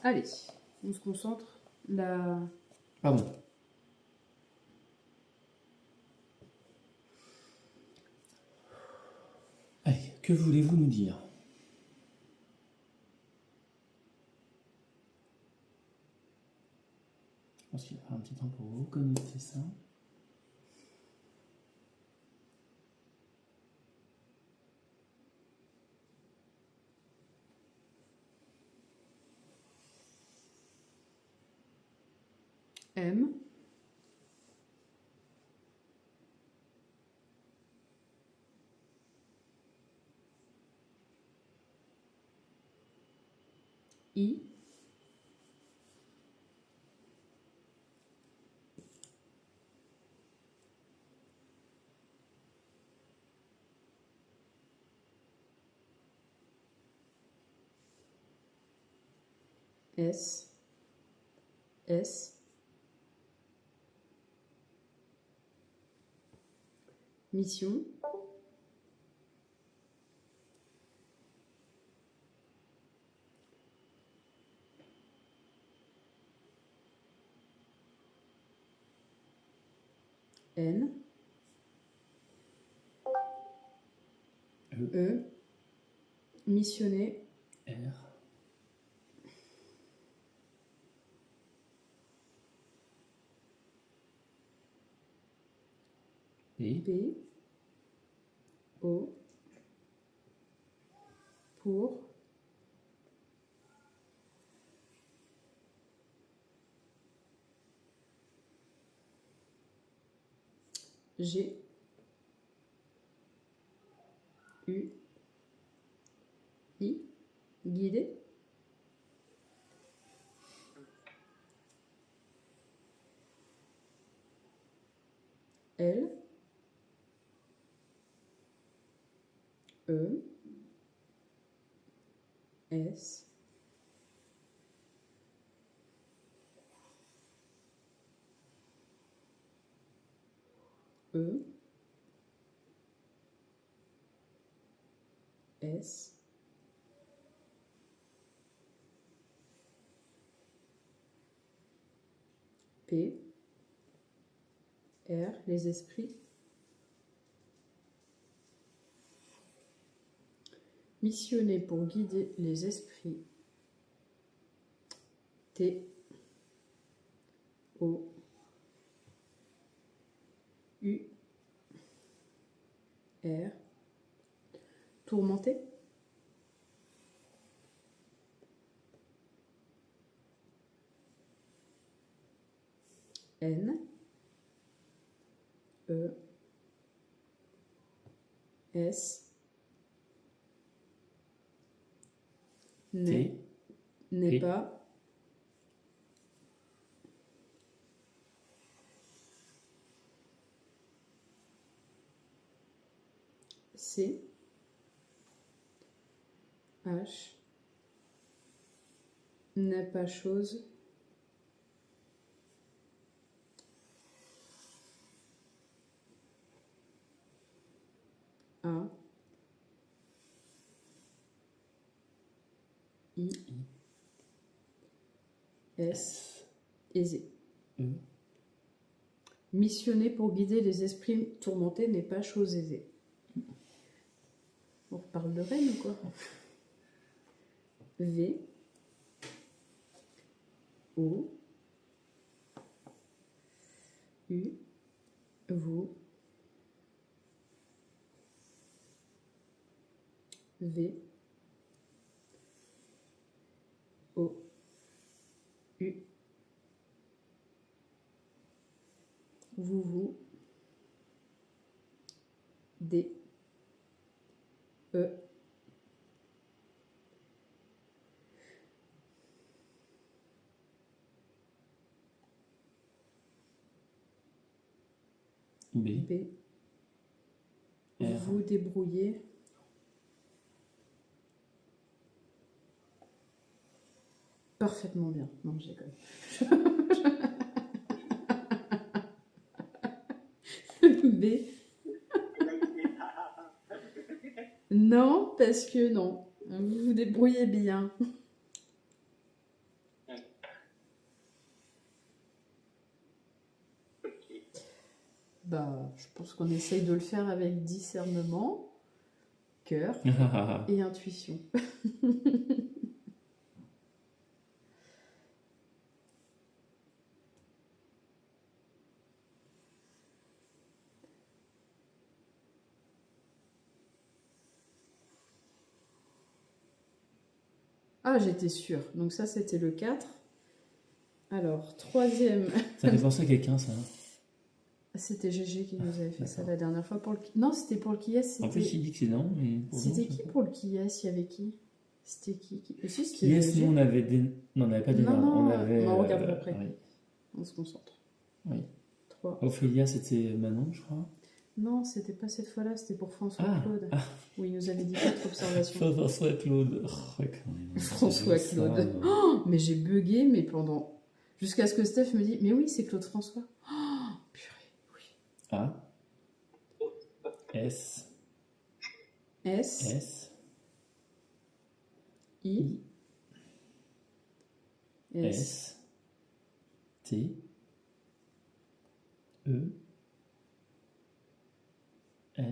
Allez, on se concentre. La... Pardon. Allez, que voulez-vous nous dire? Je pense qu'il va falloir un petit temps pour reconnecter ça. M. I. S. S. Mission. N. E. Missionner. R. P. P. O. Pour. G. U. I. Guider. L. E. S. E. S. P. R. Les esprits. Missionner pour guider les esprits. T. O. U. R. Tourmenter. N. E. S. N'est pas. C. H. N'est pas chose. A. I. S. Aisé. Missionner pour guider les esprits tourmentés n'est pas chose aisée. On reparle de reine ou quoi? V. O. U. Vous. V. O. U. Vous. D. E. B. B. R. Vous débrouillez. Parfaitement bien. Non, j'ai quand même. B. Non, parce que non. Vous vous débrouillez bien. Bah, je pense qu'on essaye de le faire avec discernement, cœur et intuition. Ah, j'étais sûre. Donc ça, c'était le 4. Alors, troisième. Ça fait penser à quelqu'un, ça. C'était GG qui nous avait fait ça D'accord. la dernière fois. Pour le... Non, c'était pour le Kies. En plus, il dit que c'est non, mais pour C'était nous, qui c'est pas. pour le Kies? Il y avait qui? C'était qui? Si, c'était Yes, GG. nous, on avait des. Non, on n'avait pas des Non, nains. non, On avait. on regardera après. Oui. On se concentre. Oui. 3. Ophélia, c'était Manon, je crois. Non, c'était pas cette fois-là, c'était pour François Ah, Claude. ah. Où il nous avait dit 4 observations. François Claude. Oh, quand même, François c'est Claude. ça, non. Mais j'ai bugué, mais pendant. Jusqu'à ce que Steph me dise, mais oui, c'est Claude François. Oh, purée, oui. A. S. S. S. I. S. S. T. E. R.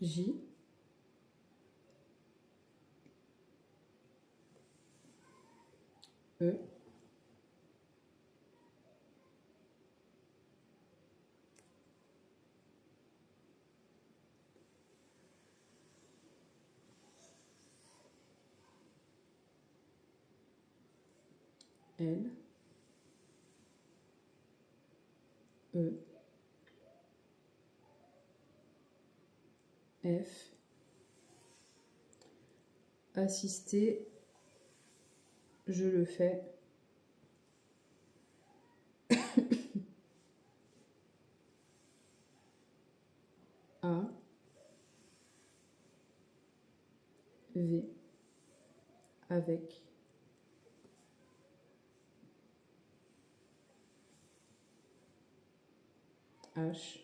J. E. L. E. F. Assister. Je le fais. A. V. Avec. H.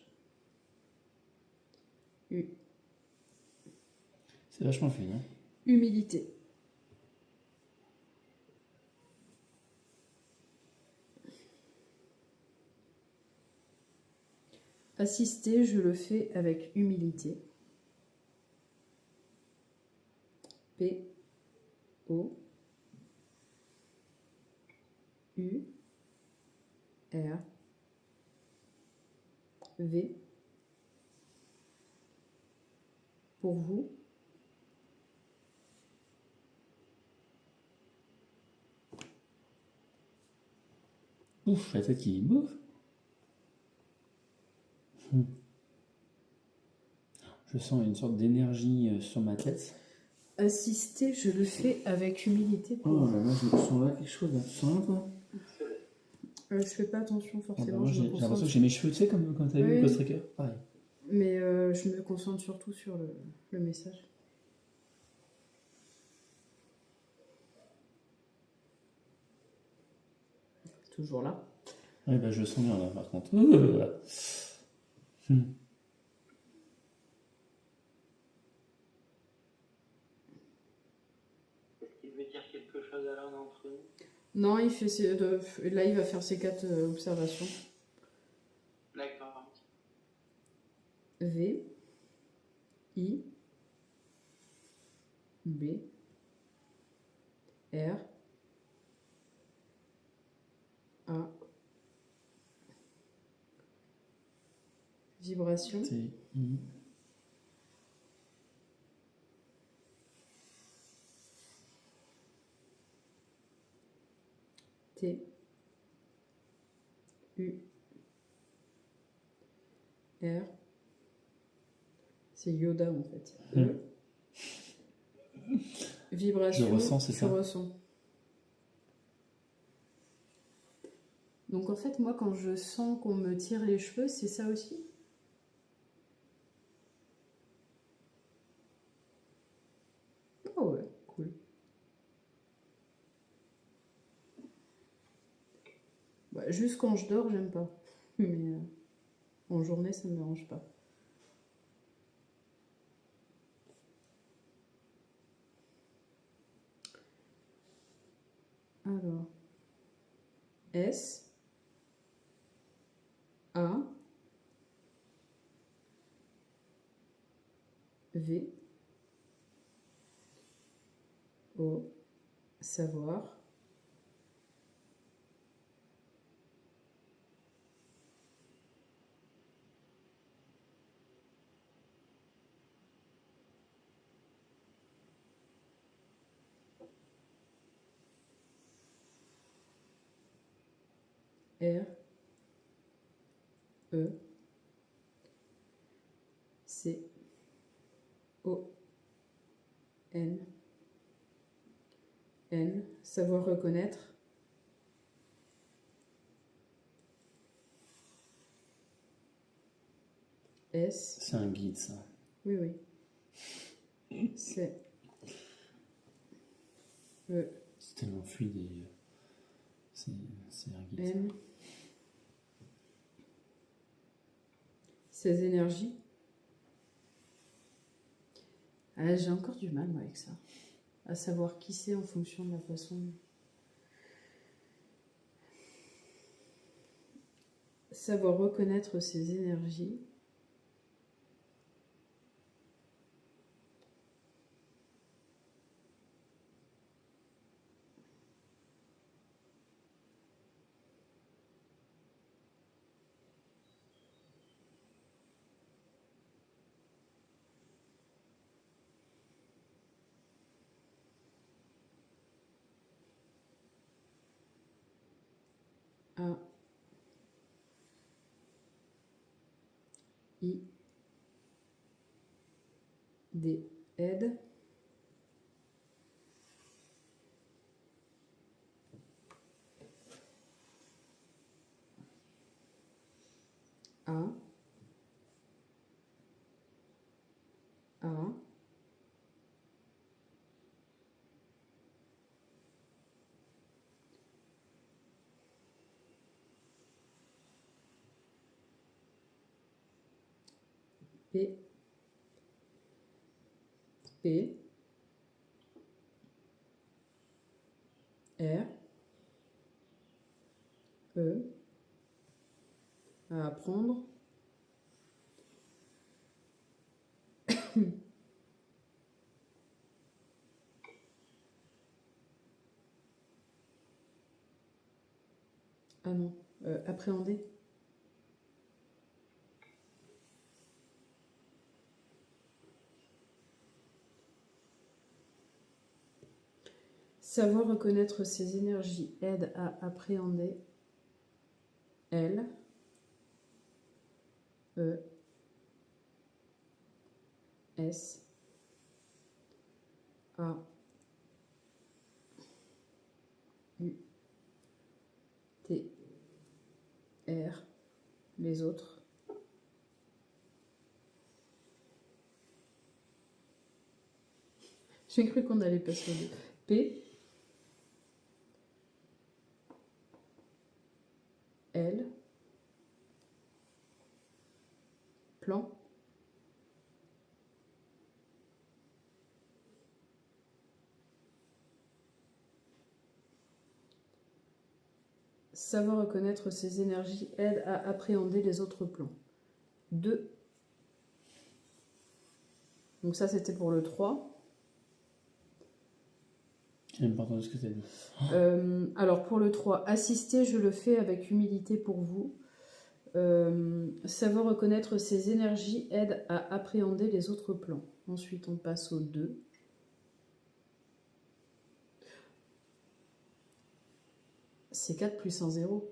U. C'est vachement fait, hein. Humilité. Assister, je le fais avec humilité. P. O. U. R. V. Pour vous. Ouf, la tête qui bouffe. Je sens une sorte d'énergie sur ma tête. Assister, je le fais avec humilité. Pour Oh vous. là là, je sens là quelque chose. Là. Tu sens là, toi? Je fais pas attention Ah bah forcément. moi, Je me j'ai l'impression concentre. que j'ai mes cheveux, tu sais, comme quand t'as vu Oui. Ghost Recon. Pareil. Mais je me concentre surtout sur le message. Toujours là. Ouais, bah je le sens bien là, par contre. Est-ce qu'il veut dire quelque chose à l'un d'entre nous? Non, il fait là, il va faire ses 4 observations. D'accord. V. I. B. R. A. Vibration. T, I. T. U. R. C'est Yoda en fait. E. Vibration. Je ressens, c'est tu ça? ressens. Donc en fait, moi, quand je sens qu'on me tire les cheveux, c'est ça aussi? Oh ouais, cool. Bah, juste quand je dors, j'aime pas. Mais en journée, ça ne me dérange pas. Alors, S, A, V, O, savoir, R, E, C, O, N, N, savoir reconnaître, S, C'est un guide, ça. oui, oui, c'est E, C'est tellement fluide et c'est un guide. N, ces énergies. Ah, j'ai encore du mal, moi, avec ça. À savoir qui c'est en fonction de la façon. Savoir reconnaître ces énergies. A, I, D, aide. A, A, P, P, R, E, à apprendre. Ah non, appréhender. Savoir reconnaître ses énergies aide à appréhender. L, E, S, A, U, T, R, les autres. J'ai cru qu'on allait passer au deux. P, L, plan. Savoir reconnaître ses énergies aide à appréhender les autres plans. 2. Donc ça, c'était pour le 3. J'ai même pas entendu ce que tu as dit. Alors pour le 3, assister, je le fais avec humilité pour vous. Savoir reconnaître ses énergies aide à appréhender les autres plans. Ensuite, on passe au 2. C'est 4 plus 1, 0.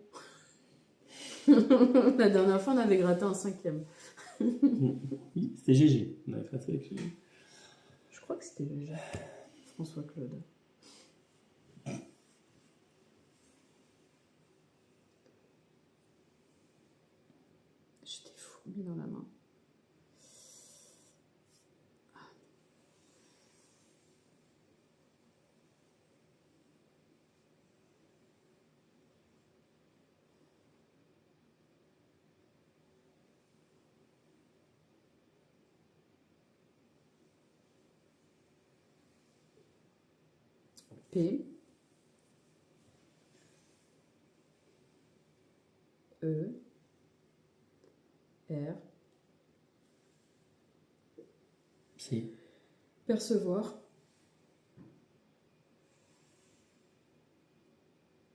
La dernière fois, on avait gratté un 5e. Oui, c'était GG. On avait fait ça avec GG. Je crois que c'était le G. François Claude. J'étais fourbi dans la main. P, E, R, C, percevoir,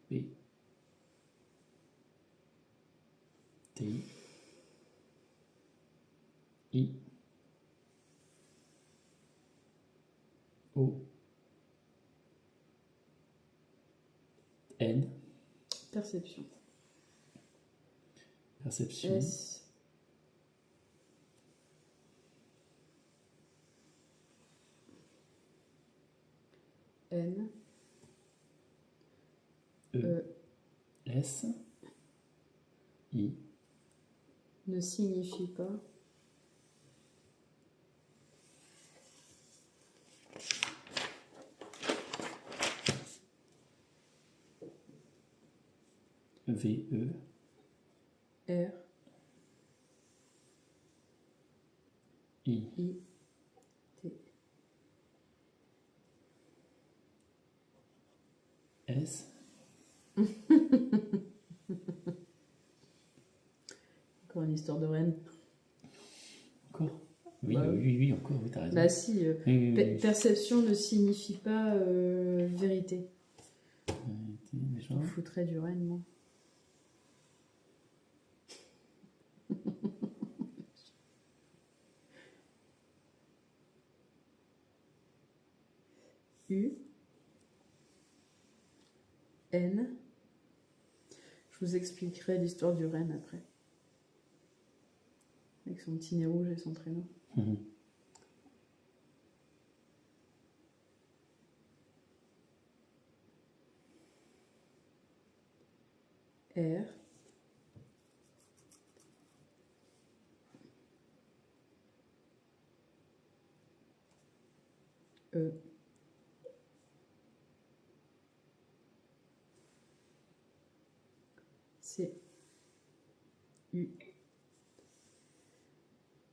P, T, I, O, N, perception, perception, S, N, E, S, I, ne signifie pas, V, E, R, I, I, T, S, encore une histoire de reine. encore. Oui, Bah, oui, encore, oui, t'as raison. Bah si, Oui, oui, oui. perception ne signifie pas vérité. Déjà. Je me foutrais du renne, moi. U, N. Je vous expliquerai l'histoire du renne après. Avec son petit nez rouge et son traîneau. Mhm. R, E, C, U.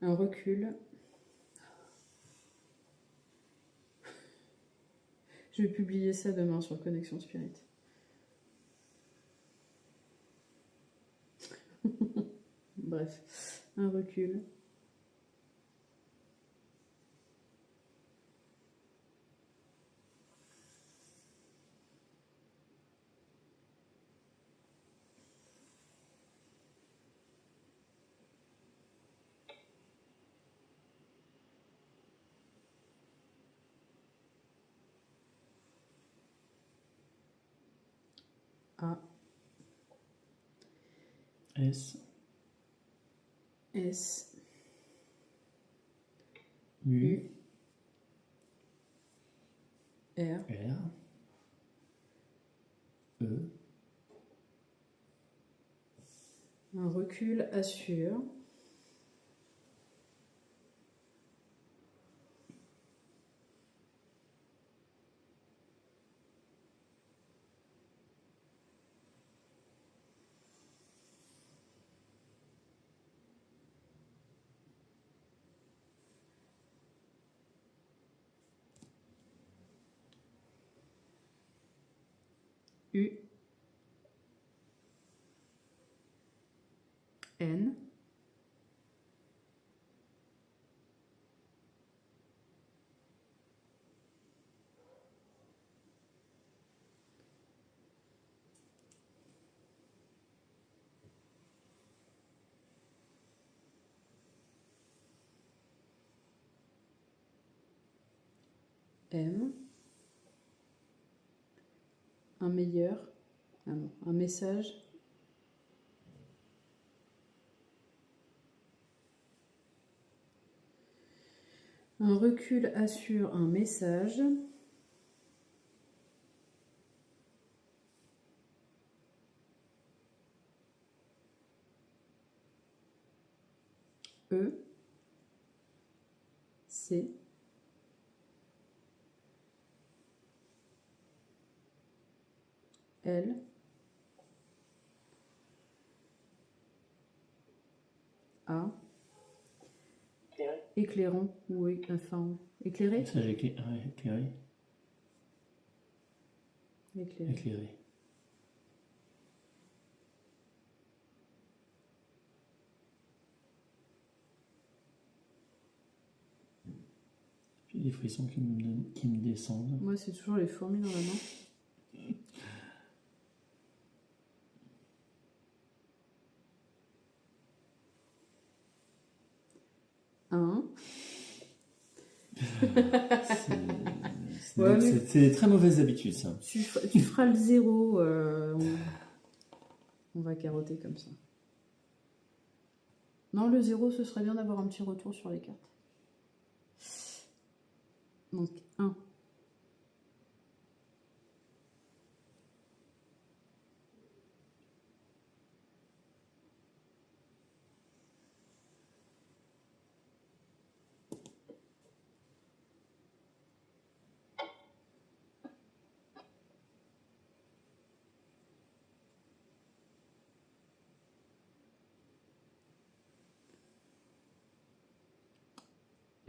Un recul. Je vais publier ça demain sur Connexion Spirit. Bref, un recul. A, S, S, U, U, R, R, E, un recul assure. U, N, M, un meilleur, ah non, un message, un recul assure un message, E, C, L, A, Éclairé. éclairant, oui, enfin, éclairé, message éclairé. Éclairé. Éclairé. Puis des frissons qui me descendent. Moi, c'est toujours les fourmis dans la main. C'est des très mauvaises habitudes, ça. Tu feras le 0. On va carotter comme ça. Non, le 0, ce serait bien d'avoir un petit retour sur les cartes. Donc, 1.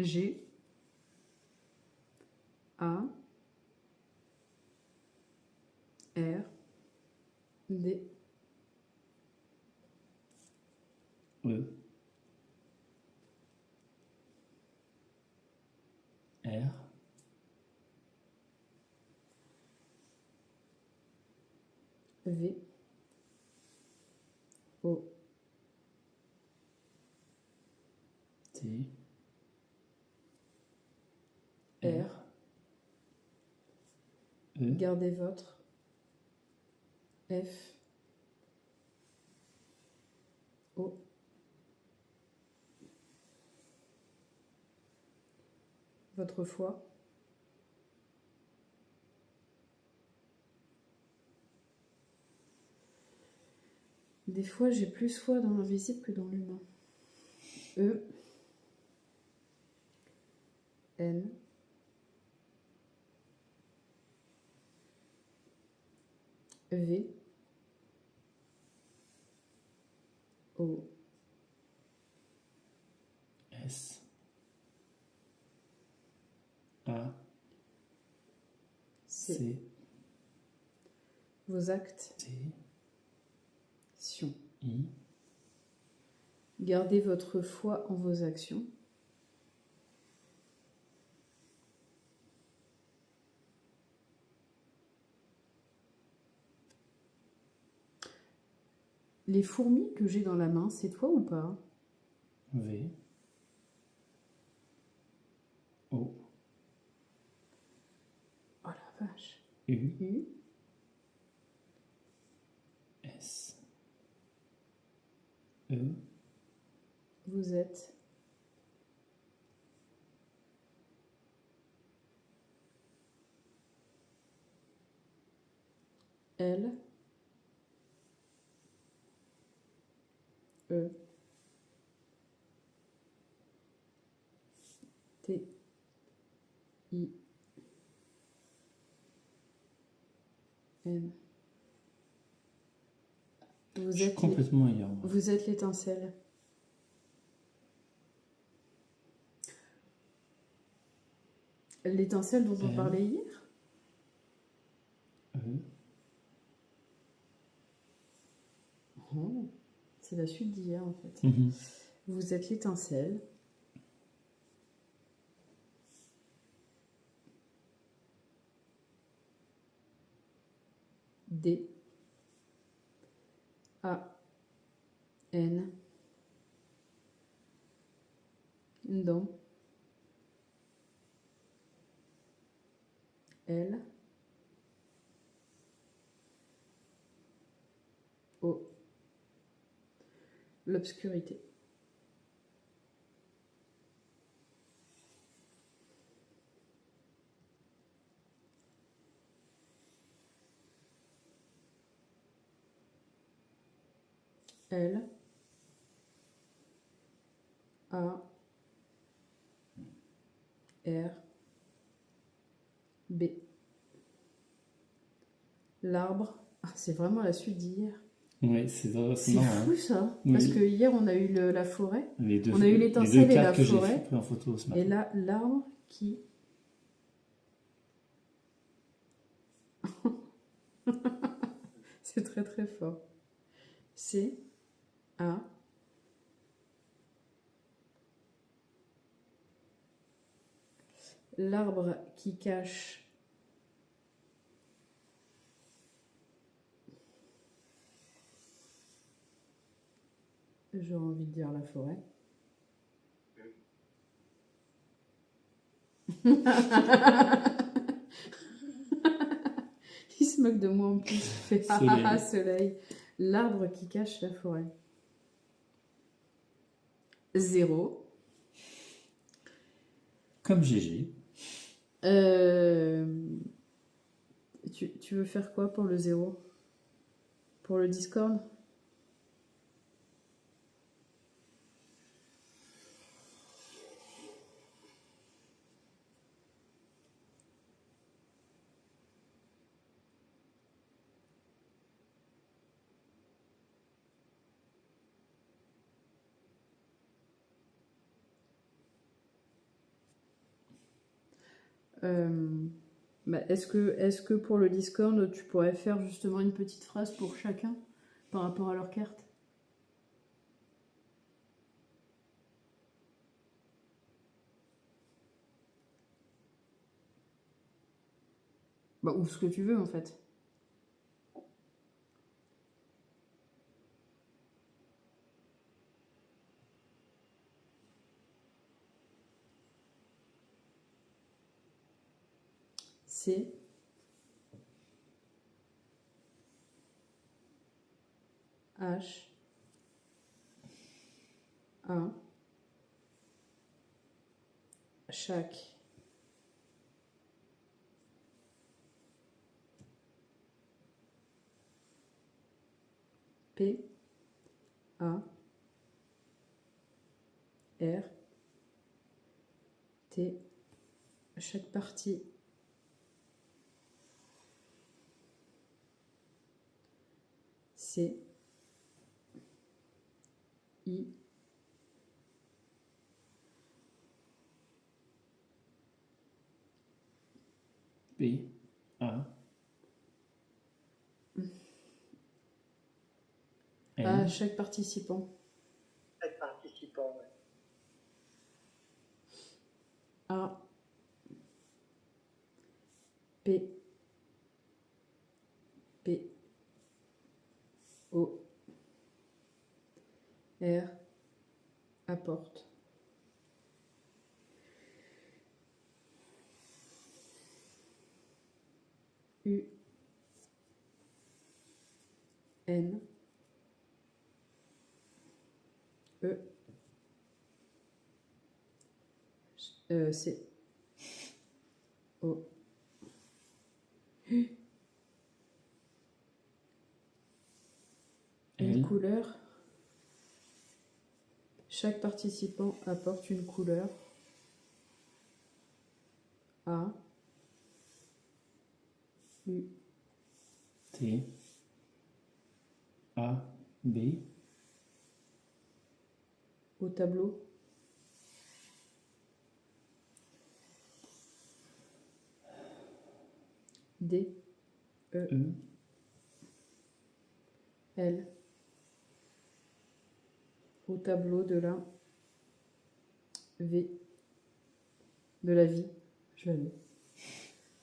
G. A. R. D. E. R. V. O. T. R. E. Gardez votre. F. O. Votre foi. Des fois, j'ai plus foi dans l'invisible que dans l'humain. E. N. V. O. S. A. C. Vos actes. T. Sion. I. Gardez votre foi en vos actions. Les fourmis que j'ai dans la main, c'est toi ou pas? V. O. Oh la vache. U. U. S. E. Vous êtes. L. E. T. I. N. Je suis complètement ailleurs. Moi. Vous êtes l'étincelle. L'étincelle dont on parlait hier. E. Oh, c'est la suite d'hier en fait. Vous êtes l'étincelle. D. A. N. Dans. L. O. L'obscurité. L. A. R. B. L'arbre. Ah, c'est vraiment la suite d'hier. Oui, c'est marrant. Fou ça. Oui. Parce que hier on a eu la forêt. On a eu les l'étincelle deux et la cartes que j'ai forêt. pris en photo ce matin. Et là, l'arbre qui. C'est très très fort. C, A, l'arbre qui cache j'ai envie de dire la forêt. Il se moque de moi en plus. Il fait ah soleil. L'arbre qui cache la forêt. 0. Comme GG. Tu veux faire quoi pour le 0? Pour le Discord? Est-ce que pour le Discord, tu pourrais faire justement une petite phrase pour chacun par rapport à leur carte? Bah, ou ce que tu veux en fait. C, H, A, chaque, P, A, R, T, chaque partie, C, I, B, A, à N, chaque participant. Chaque participant, ouais. A, P, P, O, R, apporte. U, N, C, O, une L, couleur. Chaque participant apporte une couleur. A, U, T, A, B, au tableau. D, E, E, L, au tableau de la V, de la vie. Je l'avais.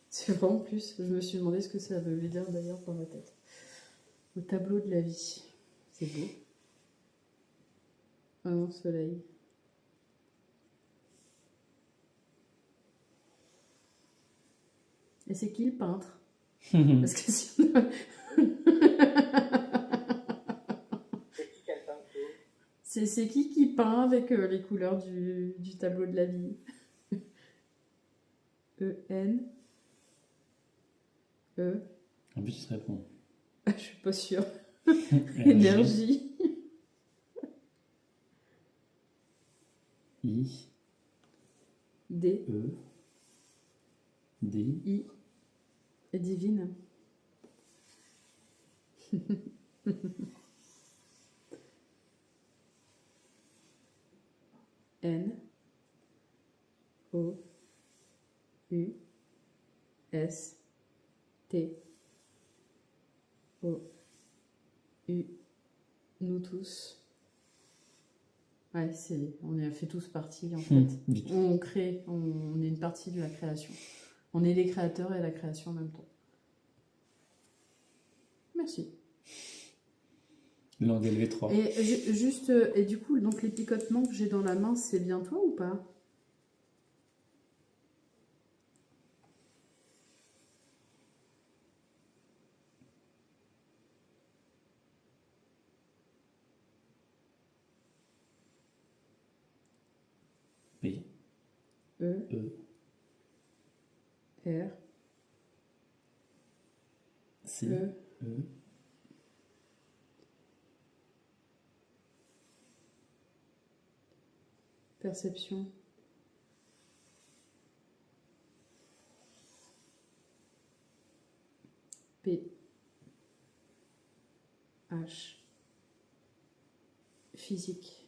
C'est vraiment plus. Je me suis demandé ce que ça veut dire d'ailleurs dans ma tête. Au tableau de la vie. C'est beau. Ah non, soleil. Et c'est qui le peintre? Parce que si on a- C'est qui quel pinceau? c'est qui peint avec les couleurs du tableau de la vie? E, N, E, en plus, il se répond. je suis pas sûre. G, Énergie. I, D, E, D, I, et divine. N, O, U, S, T, Nous tous. Ouais, on a fait tous partie en Hmm. fait. On crée, on est une partie de la création. On est les créateurs et la création en même temps. Merci. Langue LV3. Et juste, et du coup, donc les picotements que j'ai dans la main, c'est bien toi ou pas? B. E, E. R, C. E, E. perception. P, H, physique.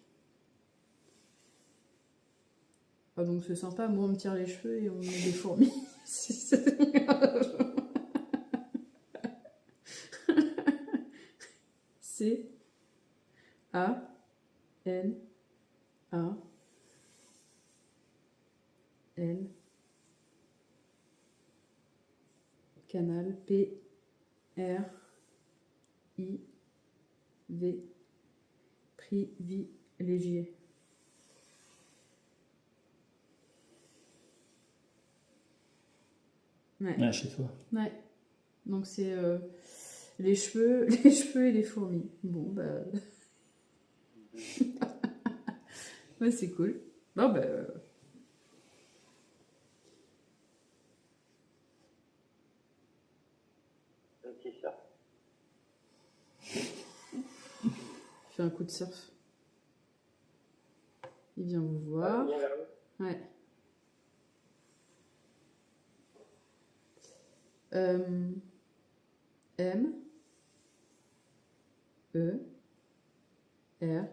Ah, donc c'est sympa, moi on me tire les cheveux et on met des fourmis. C, A, N, A, L, canal, P, R, I, V, privilégié. Ouais. Ah, chez toi. Ouais. Donc c'est les cheveux, les cheveux et les fourmis. Bon bah. Ouais, c'est cool. Bon bah. Un petit surf. Fais un coup de surf. Il vient vous Ah, voir. bien vers nous. Ouais. M, E, R,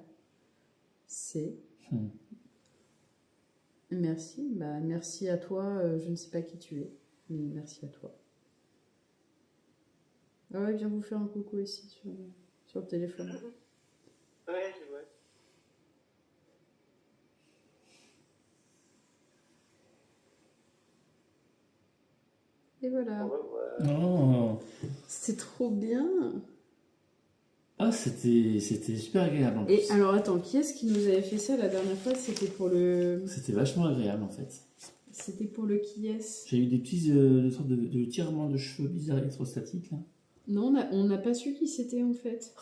C. Hmm. Merci. Bah, merci à toi. Je ne sais pas qui tu es, mais merci à toi. Ah ouais, viens vous faire un coucou ici sur le téléphone. Ouais, je vois. Et voilà. Au revoir. Oh. C'est trop bien. Ah, c'était super agréable en plus. Et alors attends, qui est-ce qui nous avait fait ça la dernière fois? C'était pour le... C'était vachement agréable en fait. C'était pour le qui est-ce? J'ai eu des petits sortes de tirements de cheveux bizarres électrostatiques là. Non, on n'a pas su qui c'était en fait.